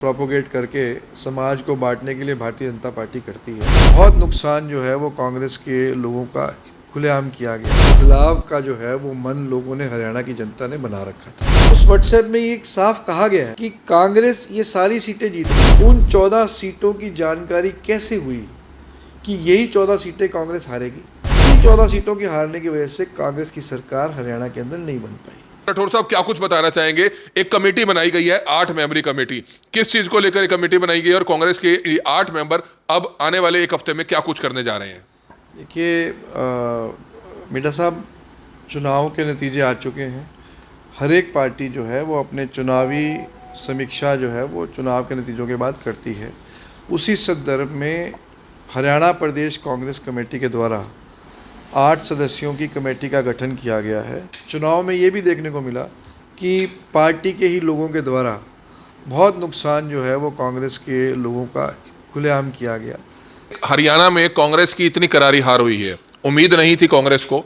Propagate करके समाज को बांटने के लिए भारतीय जनता पार्टी करती है। बहुत नुकसान जो है वो कांग्रेस के लोगों का खुलेआम किया गया। बदलाव का जो है वो मन लोगों ने, हरियाणा की जनता ने बना रखा था। उस व्हाट्सएप में ये साफ कहा गया है कि कांग्रेस ये सारी सीटें जीती। उन 14 सीटों की जानकारी कैसे हुई कि यही 14 सीटें कांग्रेस हारेगी? 14 सीटों की हारने की वजह से कांग्रेस की सरकार हरियाणा के अंदर नहीं बन पाई। राठौर साहब क्या कुछ बताना चाहेंगे? एक कमेटी बनाई गई है, 8 मेंबरी कमेटी। किस चीज को लेकर एक कमेटी बनाई गई है और कांग्रेस के ये 8 मेंबर अब आने वाले एक हफ्ते में क्या कुछ करने जा रहे हैं? देखिए मीठा साहब, चुनाव के नतीजे आ चुके हैं। हर एक पार्टी जो है वो अपने चुनावी समीक्षा जो है वो चुनाव के नतीजों के बाद करती है। उसी संदर्भ में हरियाणा प्रदेश कांग्रेस कमेटी के द्वारा 8 सदस्यों की कमेटी का गठन किया गया है। चुनाव में ये भी देखने को मिला कि पार्टी के ही लोगों के द्वारा बहुत नुकसान जो है वो कांग्रेस के लोगों का खुलेआम किया गया। हरियाणा में कांग्रेस की इतनी करारी हार हुई है, उम्मीद नहीं थी कांग्रेस को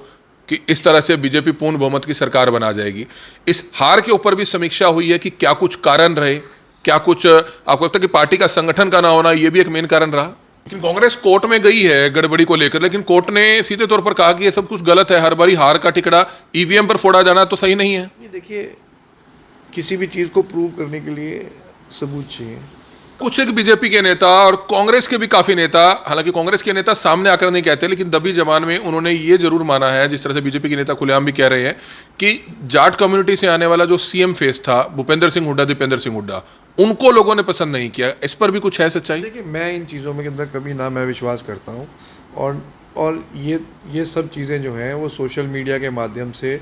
कि इस तरह से बीजेपी पूर्ण बहुमत की सरकार बना जाएगी। इस हार के ऊपर भी समीक्षा हुई है कि क्या कुछ कारण रहे, क्या कुछ आपको लगता है कि पार्टी का संगठन का ना होना ये भी एक मेन कारण रहा? लेकिन कांग्रेस कोर्ट में गई है गड़बड़ी को लेकर, लेकिन कोर्ट ने सीधे तौर पर कहा कि ये सब कुछ गलत है। हर बारी हार का टिकड़ा ईवीएम पर फोड़ा जाना तो सही नहीं है। ये देखिए, किसी भी चीज़ को प्रूव करने के लिए सबूत चाहिए। कुछ एक बीजेपी के नेता और कांग्रेस के भी काफी नेता, हालांकि कांग्रेस के नेता सामने आकर नहीं कहते, लेकिन दबी जबान में उन्होंने ये जरूर माना है, जिस तरह से बीजेपी के नेता खुलेआम भी कह रहे हैं कि जाट कम्युनिटी से आने वाला जो सीएम फेस था, भूपेंद्र सिंह हुड्डा, दीपेंद्र सिंह हुड्डा, उनको लोगों ने पसंद नहीं किया। इस पर भी कुछ है सच्चाई? देखिए, मैं इन चीज़ों में के अंदर कभी ना मैं विश्वास करता हूँ, और ये सब चीज़ें जो हैं वो सोशल मीडिया के माध्यम से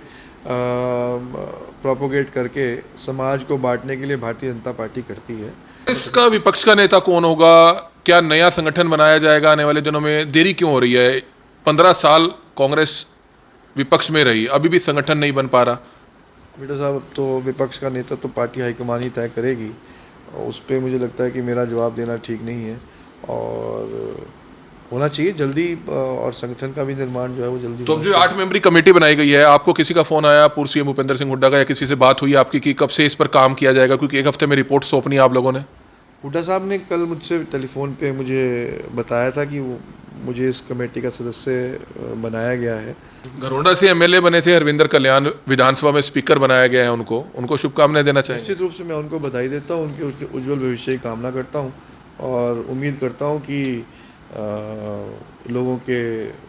प्रोपोगेट करके समाज को बांटने के लिए भारतीय जनता पार्टी करती है। इसका विपक्ष का नेता कौन होगा? क्या नया संगठन बनाया जाएगा आने वाले दिनों में? देरी क्यों हो रही है? 15 साल कांग्रेस विपक्ष में रही, अभी भी संगठन नहीं बन पा रहा। बेटा साहब, अब तो विपक्ष का नेता तो पार्टी हाईकमान ही तय करेगी। उस पर मुझे लगता है कि मेरा जवाब देना ठीक नहीं है, और होना चाहिए जल्दी, और संगठन का भी निर्माण जो है वो जल्दी। तो अब जो 8 मेंबरी कमेटी बनाई गई है, आपको किसी का फोन आया पूर्व सीएम भूपेंद्र सिंह हुड्डा का, या किसी से बात हुई आपकी कि कब से इस पर काम किया जाएगा? क्योंकि एक हफ्ते में रिपोर्ट सौंपनी है आप लोगों ने। हुड्डा साहब ने कल मुझसे टेलीफोन पे मुझे बताया था कि मुझे इस कमेटी का सदस्य बनाया गया है। घरोंडा से एमएलए बने थे हरविंदर कल्याण, विधानसभा में स्पीकर बनाया गया है, उनको शुभकामनाएं देना चाहिए। निश्चित रूप से मैं उनको बधाई देता हूँ, उनके उज्जवल भविष्य की कामना करता हूँ, और उम्मीद करता हूँ कि लोगों के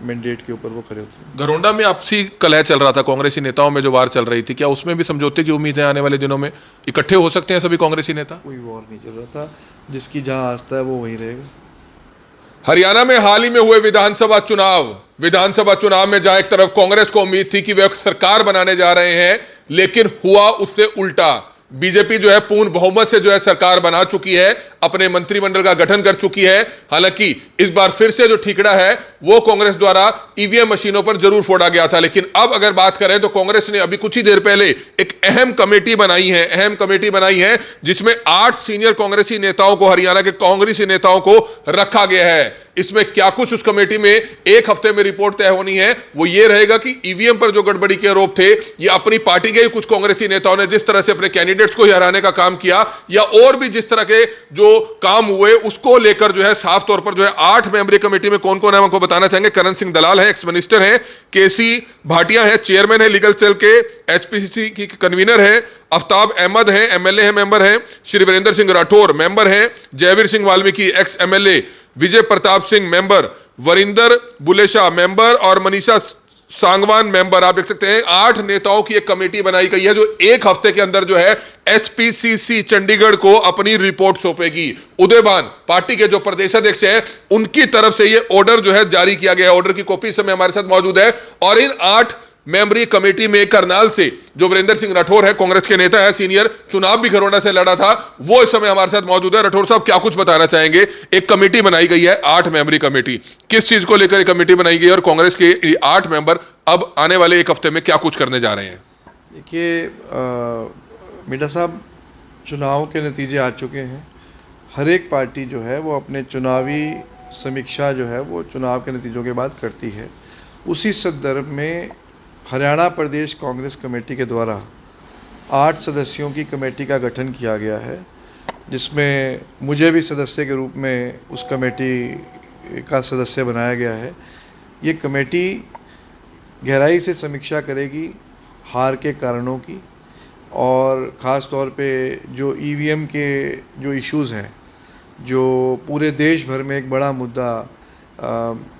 मैंडेट के ऊपर वो खड़े होते हैं। घरोंडा में आपसी कलह चल रहा था, कांग्रेसी नेताओं में जो वार चल रही थी, क्या उसमें भी समझौते की उम्मीद है? आने वाले दिनों में इकट्ठे हो सकते हैं सभी कांग्रेसी नेता? कोई वॉर नहीं चल रहा था, जिसकी जहां आस्था है वो वहीं रहेगा। हरियाणा में हाल ही में हुए विधानसभा चुनाव में जहां एक तरफ कांग्रेस को उम्मीद थी कि वे सरकार बनाने जा रहे हैं, लेकिन हुआ उससे उल्टा। बीजेपी जो है पूर्ण बहुमत से जो है सरकार बना चुकी है, अपने मंत्रिमंडल का गठन कर चुकी है। हालांकि इस बार फिर से जो ठिकरा है वो कांग्रेस द्वारा ईवीएम मशीनों पर जरूर फोड़ा गया था। लेकिन अब अगर बात करें तो कांग्रेस ने अभी कुछ ही देर पहले एक अहम कमेटी बनाई है जिसमें 8 सीनियर कांग्रेसी नेताओं को, हरियाणा के कांग्रेसी नेताओं को रखा गया है। इसमें क्या कुछ उस कमेटी में एक हफ्ते में रिपोर्ट तय होनी है, वो ये रहेगा कि ईवीएम पर जो गड़बड़ी के आरोप थे, ये अपनी पार्टी के ही कुछ कांग्रेसी नेताओं ने जिस तरह से अपने कैंडिडेट्स को हराने का काम किया, या और भी जिस तरह के जो काम हुए उसको लेकर जो है साफ तौर पर जो है 8 मेंबरी कमेटी में कौन कौन है हमको बताना चाहेंगे। करण सिंह दलाल है, एक्स मिनिस्टर है। केसी भाटिया है, चेयरमैन है लीगल सेल के, एचपीसीसी की कन्वीनर है। आफ्ताब अहमद है, एमएलए है, मेंबर है। श्री वीरेंद्र सिंह राठौर मेंबर है। Jaiveer Singh Valmiki ex MLA. Vijay Pratap Singh member. Varinder Bulesha member और मनीषा सांगवान मेंबर। आप देख सकते हैं 8 नेताओं की एक कमेटी बनाई गई है जो एक हफ्ते के अंदर जो है एचपीसीसी चंडीगढ़ को अपनी रिपोर्ट सौंपेगी। उदयभान पार्टी के जो प्रदेश अध्यक्ष हैं, उनकी तरफ से ये ऑर्डर जो है जारी किया गया है। ऑर्डर की कॉपी इस समय हमारे साथ मौजूद है। और इन 8 मेंबरी कमेटी में करनाल से जो वीरेंद्र सिंह राठौर है, कांग्रेस के नेता है, सीनियर, चुनाव भी घरोंडा से लड़ा था, वो इस समय हमारे साथ मौजूद है। राठौर साहब क्या कुछ बताना चाहेंगे? एक कमेटी बनाई गई है, 8 मेंबरी कमेटी। किस चीज को लेकर एक कमेटी बनाई गई है और कांग्रेस के 8 मेंबर अब आने वाले एक हफ्ते में क्या कुछ करने जा रहे हैं? देखिए मीठा साहब, चुनाव के नतीजे आ चुके हैं। हर एक पार्टी जो है वो अपने चुनावी समीक्षा जो है वो चुनाव के नतीजों के बाद करती है। उसी संदर्भ में हरियाणा प्रदेश कांग्रेस कमेटी के द्वारा 8 सदस्यों की कमेटी का गठन किया गया है। जिसमें मुझे भी सदस्य के रूप में उस कमेटी का सदस्य बनाया गया है। ये कमेटी गहराई से समीक्षा करेगी हार के कारणों की, और ख़ास तौर पे जो ईवीएम के जो इश्यूज़ हैं, जो पूरे देश भर में एक बड़ा मुद्दा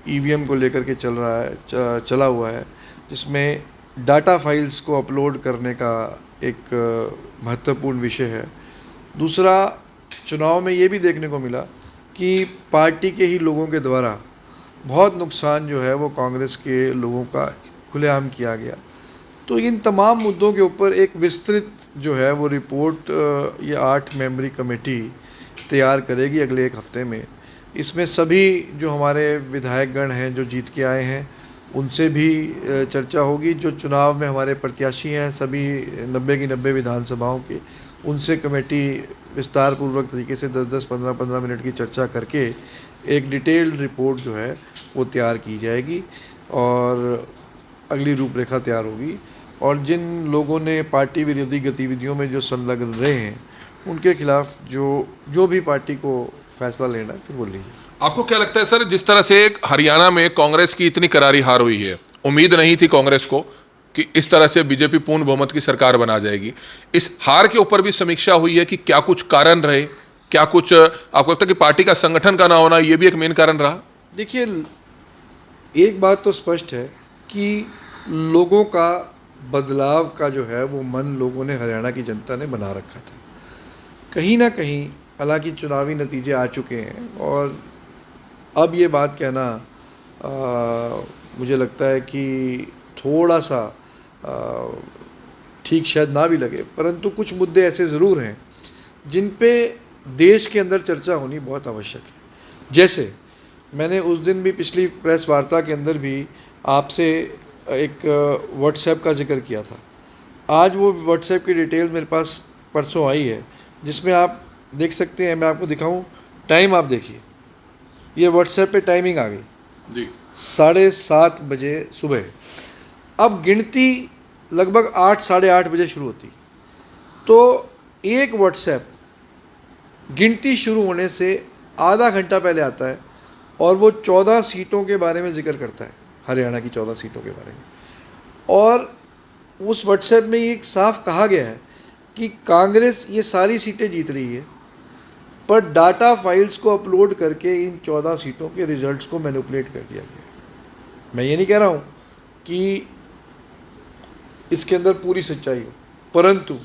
ईवीएम को लेकर के चला हुआ है, जिसमें डाटा फाइल्स को अपलोड करने का एक महत्वपूर्ण विषय है। दूसरा, चुनाव में ये भी देखने को मिला कि पार्टी के ही लोगों के द्वारा बहुत नुकसान जो है वो कांग्रेस के लोगों का खुलेआम किया गया। तो इन तमाम मुद्दों के ऊपर एक विस्तृत जो है वो रिपोर्ट ये 8 मेंबरी कमेटी तैयार करेगी अगले 1 हफ्ते में। इसमें सभी जो हमारे विधायकगण हैं जो जीत के आए हैं उनसे भी चर्चा होगी। जो चुनाव में हमारे प्रत्याशी हैं सभी 90 की 90 विधानसभाओं के, उनसे कमेटी विस्तार पूर्वक तरीके से 10-10, 15-15 मिनट की चर्चा करके एक डिटेल्ड रिपोर्ट जो है वो तैयार की जाएगी और अगली रूपरेखा तैयार होगी। और जिन लोगों ने पार्टी विरोधी गतिविधियों में जो संलग्न रहे हैं उनके खिलाफ जो भी पार्टी को फैसला लेना है फिर वो लीजिए। आपको क्या लगता है सर, जिस तरह से हरियाणा में कांग्रेस की इतनी करारी हार हुई है, उम्मीद नहीं थी कांग्रेस को कि इस तरह से बीजेपी पूर्ण बहुमत की सरकार बना जाएगी, इस हार के ऊपर भी समीक्षा हुई है कि क्या कुछ कारण रहे, क्या कुछ आपको लगता है कि पार्टी का संगठन का ना होना ये भी एक मेन कारण रहा? देखिए, एक बात तो स्पष्ट है कि लोगों का बदलाव का जो है वो मन लोगों ने, हरियाणा की जनता ने बना रखा था। कहीं ना कहीं हालांकि चुनावी नतीजे आ चुके हैं और अब ये बात कहना मुझे लगता है कि थोड़ा सा ठीक शायद ना भी लगे, परंतु कुछ मुद्दे ऐसे ज़रूर हैं जिन पे देश के अंदर चर्चा होनी बहुत आवश्यक है। जैसे मैंने उस दिन भी पिछली प्रेस वार्ता के अंदर भी आपसे एक व्हाट्सएप का जिक्र किया था। आज वो व्हाट्सएप की डिटेल मेरे पास परसों आई है, जिसमें आप देख सकते हैं, मैं आपको दिखाऊं, टाइम आप देखिए, ये व्हाट्सएप पे टाइमिंग आ गई जी 7:30 बजे सुबह। अब गिनती लगभग 8, 8:30 बजे शुरू होती, तो एक व्हाट्सएप गिनती शुरू होने से आधा घंटा पहले आता है और वो 14 सीटों के बारे में जिक्र करता है, हरियाणा की 14 सीटों के बारे में। और उस व्हाट्सएप में ये साफ कहा गया है कि कांग्रेस ये सारी सीटें जीत रही है, पर डाटा फाइल्स को अपलोड करके इन 14 सीटों के रिजल्ट्स को मैनिपुलेट कर दिया गया है। मैं ये नहीं कह रहा हूँ कि इसके अंदर पूरी सच्चाई हो, परंतु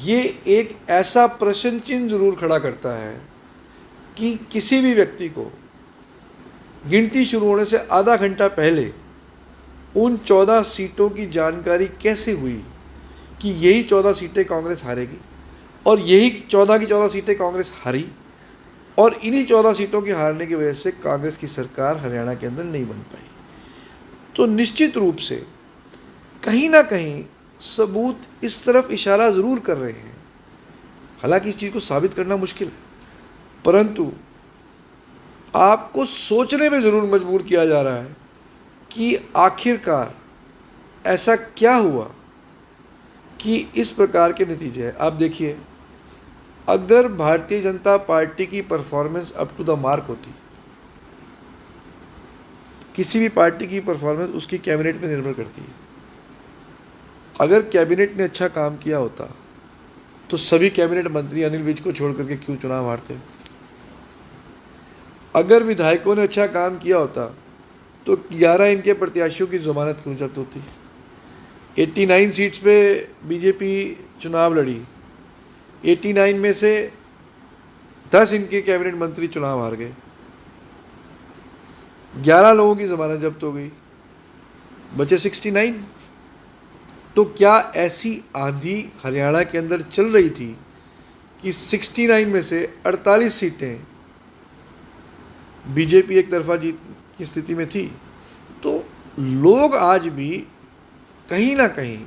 ये एक ऐसा प्रश्न चिन्ह ज़रूर खड़ा करता है कि किसी भी व्यक्ति को गिनती शुरू होने से आधा घंटा पहले उन 14 सीटों की जानकारी कैसे हुई कि यही 14 सीटें कांग्रेस हारेगी, और यही 14 की 14 सीटें कांग्रेस हारी, और इन्हीं 14 सीटों की हारने की वजह से कांग्रेस की सरकार हरियाणा के अंदर नहीं बन पाई। तो निश्चित रूप से कहीं ना कहीं सबूत इस तरफ इशारा ज़रूर कर रहे हैं। हालांकि इस चीज़ को साबित करना मुश्किल है, परंतु आपको सोचने में ज़रूर मजबूर किया जा रहा है कि आखिरकार ऐसा क्या हुआ कि इस प्रकार के नतीजे हैं। आप देखिए, अगर भारतीय जनता पार्टी की performance up to the mark होती, किसी भी पार्टी की परफॉर्मेंस उसकी कैबिनेट पर निर्भर करती है। अगर कैबिनेट ने अच्छा काम किया होता तो सभी कैबिनेट मंत्री अनिल विज को छोड़ करके क्यों चुनाव हारते? अगर विधायकों ने अच्छा काम किया होता तो 11 इनके प्रत्याशियों की जमानत क्यों जब्त होती? 89 सीट्स पे बीजेपी चुनाव लड़ी, 89 में से 10 इनके कैबिनेट मंत्री चुनाव हार गए, 11 लोगों की जमानत जब्त हो गई, बचे 69। तो क्या ऐसी आंधी हरियाणा के अंदर चल रही थी कि 69 में से 48 सीटें बीजेपी एक तरफा जीत की स्थिति में थी? तो लोग आज भी कहीं ना कहीं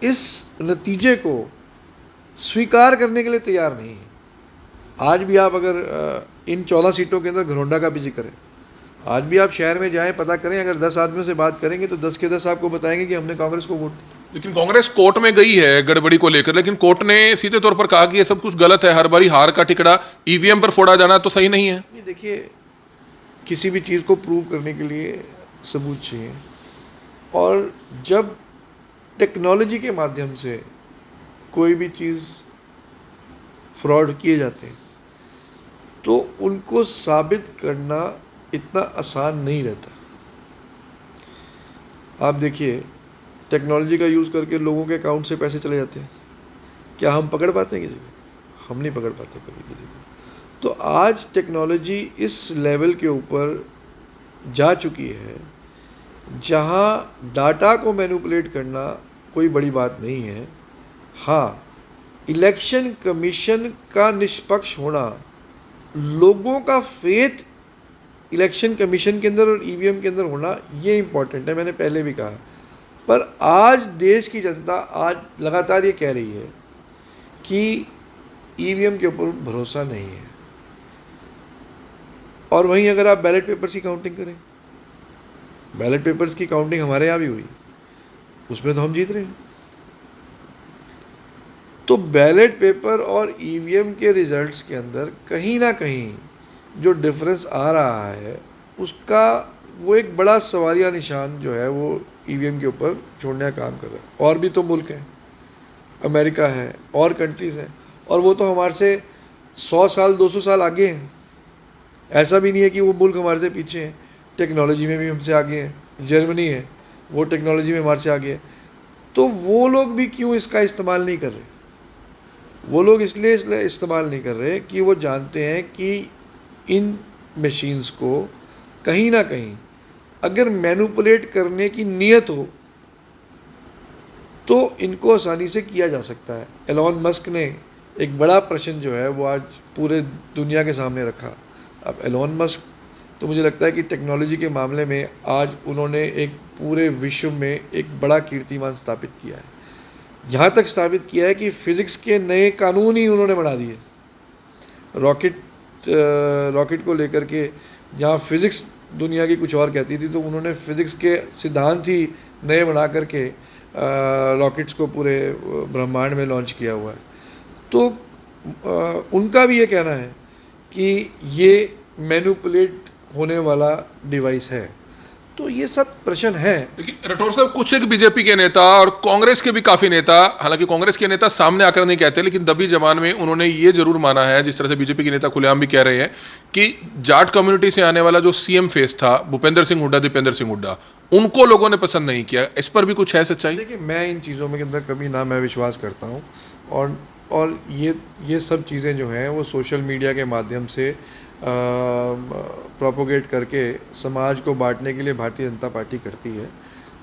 इस नतीजे को स्वीकार करने के लिए तैयार नहीं है। आज भी आप अगर इन 14 सीटों के अंदर घरोंडा का भी जिक्र है, आज भी आप शहर में जाएं, पता करें, अगर 10 आदमियों से बात करेंगे तो 10 के 10 आपको बताएंगे कि हमने कांग्रेस को वोट दिया। लेकिन कांग्रेस कोर्ट में गई है गड़बड़ी को लेकर, लेकिन कोर्ट ने सीधे तौर पर कहा कि ये सब कुछ गलत है, हर बारी हार का टिकड़ा ईवीएम पर फोड़ा जाना तो सही नहीं है। ये देखिए, किसी भी चीज़ को प्रूव करने के लिए सबूत चाहिए, और जब टेक्नोलॉजी के माध्यम से कोई भी चीज़ फ्रॉड किए जाते हैं तो उनको साबित करना इतना आसान नहीं रहता। आप देखिए, टेक्नोलॉजी का यूज़ करके लोगों के अकाउंट से पैसे चले जाते हैं, क्या हम पकड़ पाते हैं किसी को? हम नहीं पकड़ पाते कभी किसी को। तो आज टेक्नोलॉजी इस लेवल के ऊपर जा चुकी है जहां डाटा को मैनिपुलेट करना कोई बड़ी बात नहीं है। हाँ, इलेक्शन कमीशन का निष्पक्ष होना, लोगों का फेथ इलेक्शन कमीशन के अंदर और ईवीएम के अंदर होना, ये इम्पॉर्टेंट है, मैंने पहले भी कहा। पर आज देश की जनता आज लगातार ये कह रही है कि ईवीएम के ऊपर भरोसा नहीं है। और वहीं अगर आप बैलेट पेपर्स की काउंटिंग करें, बैलेट पेपर्स की काउंटिंग हमारे यहाँ भी हुई, उसमें तो हम जीत रहे हैं। तो बैलेट पेपर और ईवीएम के रिजल्ट्स के अंदर कहीं ना कहीं जो डिफरेंस आ रहा है, उसका वो एक बड़ा सवालिया निशान जो है वो ईवीएम के ऊपर छोड़ने का काम कर रहा है। और भी तो मुल्क हैं, अमेरिका है और कंट्रीज़ हैं, और वो तो हमारे से 100 साल 200 साल आगे हैं। ऐसा भी नहीं है कि वो मुल्क हमारे से पीछे हैं, टेक्नोलॉजी में भी हमसे आगे हैं। जर्मनी है, वो टेक्नोलॉजी में हमारे से आगे है। तो वो लोग भी क्यों इसका इस्तेमाल नहीं कर रहे? वो लोग इसलिए इस्तेमाल नहीं कर रहे कि वो जानते हैं कि इन मशीन्स को कहीं ना कहीं अगर मैनिपुलेट करने की नीयत हो तो इनको आसानी से किया जा सकता है। एलोन मस्क ने एक बड़ा प्रश्न जो है वो आज पूरे दुनिया के सामने रखा। अब एलोन मस्क तो मुझे लगता है कि टेक्नोलॉजी के मामले में आज उन्होंने एक पूरे विश्व में एक बड़ा कीर्तिमान स्थापित किया है। यहाँ तक स्थापित किया है कि फ़िज़िक्स के नए कानून ही उन्होंने बना दिए। रॉकेट को लेकर के जहाँ फ़िज़िक्स दुनिया की कुछ और कहती थी, तो उन्होंने फ़िज़िक्स के सिद्धांत ही नए बना करके रॉकेट्स को पूरे ब्रह्मांड में लॉन्च किया हुआ है। तो उनका भी ये कहना है कि ये मैनिपुलेट होने वाला डिवाइस है। तो ये सब प्रश्न है। लेकिन राठौर साहब, कुछ एक बीजेपी के नेता और कांग्रेस के भी काफी नेता, हालांकि कांग्रेस के नेता सामने आकर नहीं कहते, लेकिन दबी जबान में उन्होंने ये जरूर माना है, जिस तरह से बीजेपी के नेता खुलेआम भी कह रहे हैं, कि जाट कम्युनिटी से आने वाला जो सीएम फेस था भूपेंद्र सिंह हुड्डा, दीपेंद्र सिंह हुड्डा, उनको लोगों ने पसंद नहीं किया। इस पर भी कुछ है सच्चाई? देखिए, मैं इन चीज़ों में अंदर कभी ना मैं विश्वास करता हूँ, और ये सब चीज़ें जो हैं वो सोशल मीडिया के माध्यम से प्रोपोगेट करके समाज को बांटने के लिए भारतीय जनता पार्टी करती है।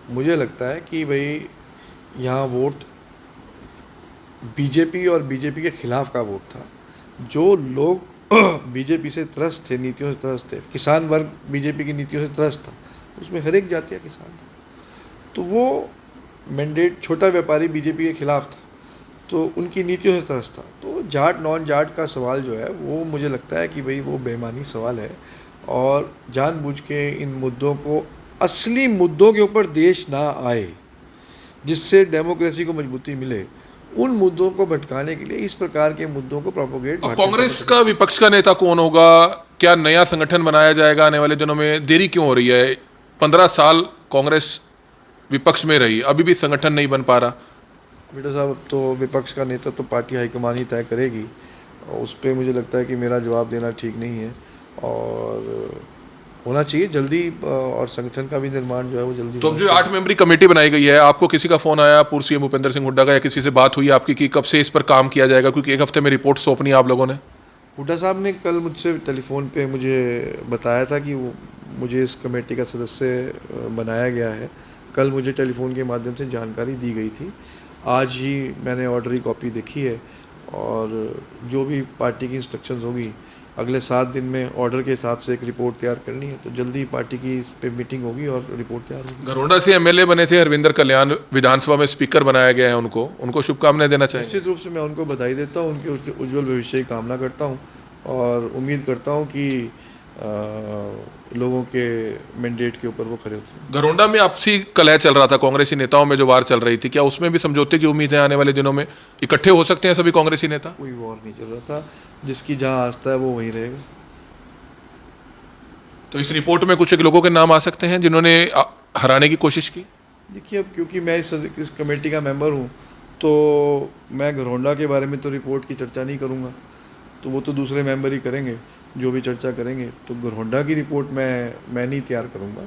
मुझे लगता है कि भाई यहाँ वोट बीजेपी और बीजेपी के खिलाफ का वोट था। जो लोग बीजेपी से त्रस्त थे, नीतियों से त्रस्त थे, किसान वर्ग बीजेपी की नीतियों से त्रस्त था, उसमें हर एक जाति का किसान था, तो वो मैंडेट छोटा व्यापारी बीजेपी के खिलाफ था, तो उनकी नीतियों से त्रस्त था। तो जाट नॉन जाट का सवाल जो है वो मुझे लगता है कि भाई वो बेईमानी सवाल है, और जानबूझ के इन मुद्दों को, असली मुद्दों के ऊपर देश ना आए जिससे डेमोक्रेसी को मजबूती मिले, उन मुद्दों को भटकाने के लिए इस प्रकार के मुद्दों को प्रोपोगेट। कांग्रेस का विपक्ष का नेता कौन होगा? क्या नया संगठन बनाया जाएगा आने वाले दिनों में? देरी क्यों हो रही है? 15 साल कांग्रेस विपक्ष में रही, अभी भी संगठन नहीं बन पा रहा। बेटा साहब, अब तो विपक्ष का नेता तो पार्टी हाईकमान ही तय करेगी, उस पर मुझे लगता है कि मेरा जवाब देना ठीक नहीं है, और होना चाहिए जल्दी, और संगठन का भी निर्माण जो है वो जल्दी। तो अब जो 8 मेंबरी कमेटी बनाई गई है, आपको किसी का फोन आया पूर्व सीएम भूपेंद्र सिंह हुड्डा का, या किसी से बात हुई आपकी कि कब से इस पर काम किया जाएगा? क्योंकि 1 हफ्ते में रिपोर्ट सौंपनी है आप लोगों ने। हुड्डा साहब ने कल मुझसे टेलीफोन पे मुझे बताया था कि वो मुझे इस कमेटी का सदस्य बनाया गया है। कल मुझे टेलीफोन के माध्यम से जानकारी दी गई थी। आज ही मैंने ऑर्डर की कॉपी देखी है, और जो भी पार्टी की इंस्ट्रक्शंस होगी अगले 7 दिन में ऑर्डर के हिसाब से एक रिपोर्ट तैयार करनी है, तो जल्दी पार्टी की इस पे मीटिंग होगी और रिपोर्ट तैयार होगी। घरोंडा से एमएलए बने थे हरविंदर कल्याण, विधानसभा में स्पीकर बनाया गया है, उनको शुभकामनाएं देना चाहिए। निश्चित रूप से मैं उनको बधाई देता हूँ, उनके उज्जवल भविष्य की कामना करता हूँ, और उम्मीद करता हूँ कि लोगों के मैंडेट के ऊपर वो खड़े होते हैं। घरोंडा में आपसी कलह चल रहा था, कांग्रेसी नेताओं में जो वार चल रही थी, क्या उसमें भी समझौते की उम्मीद है? आने वाले दिनों में इकट्ठे हो सकते हैं सभी कांग्रेसी नेता? कोई वॉर नहीं चल रहा था, जिसकी जहाँ आस्था है वो वहीं रहेगा। तो इस रिपोर्ट में कुछ एक लोगों के नाम आ सकते हैं जिन्होंने हराने की कोशिश की? देखिए, अब क्योंकि मैं इस कमेटी का मेंबर हूँ, तो मैं घरोंडा के बारे में तो रिपोर्ट की चर्चा नहीं करूँगा, तो वो तो दूसरे मेंबर ही करेंगे जो भी चर्चा करेंगे। तो घरोंडा की रिपोर्ट मैं नहीं तैयार करूँगा,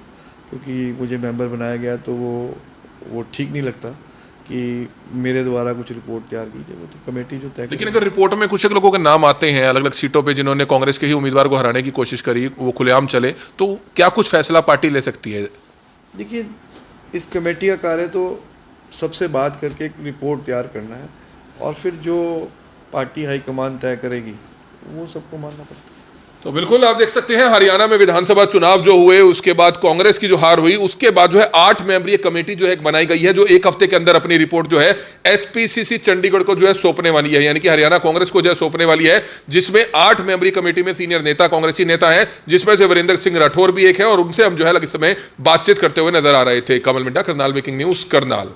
क्योंकि मुझे मेंबर बनाया गया, तो वो ठीक नहीं लगता कि मेरे द्वारा कुछ रिपोर्ट तैयार की जाए। वो तो कमेटी जो तय लेकिन अगर रिपोर्ट में कुछ एक लोगों के नाम आते हैं अलग अलग सीटों पे जिन्होंने कांग्रेस के ही उम्मीदवार को हराने की कोशिश करी, वो खुलेआम चले, तो क्या कुछ फैसला पार्टी ले सकती है? देखिए, इस कमेटी का कार्य तो सबसे बात करके एक रिपोर्ट तैयार करना है, और फिर जो पार्टी हाईकमान तय करेगी वो सबको मानना पड़ता है। तो बिल्कुल आप देख सकते हैं हरियाणा में विधानसभा चुनाव जो हुए उसके बाद कांग्रेस की जो हार हुई उसके बाद जो है 8 मेंबरीय कमेटी जो है बनाई गई है, जो एक हफ्ते के अंदर अपनी रिपोर्ट जो है एचपीसीसी चंडीगढ़ को जो है सौंपने वाली है, यानी कि हरियाणा कांग्रेस को जो है सौंपने वाली है, जिसमें 8 मेंबरीय कमेटी में सीनियर नेता कांग्रेसी नेता है, जिसमें से वीरेंद्र सिंह राठौर भी एक है, और उनसे हम जो है इस समय बातचीत करते हुए नजर आ रहे थे। कमल मिड्डा, करनाल ब्रेकिंग न्यूज, करनाल।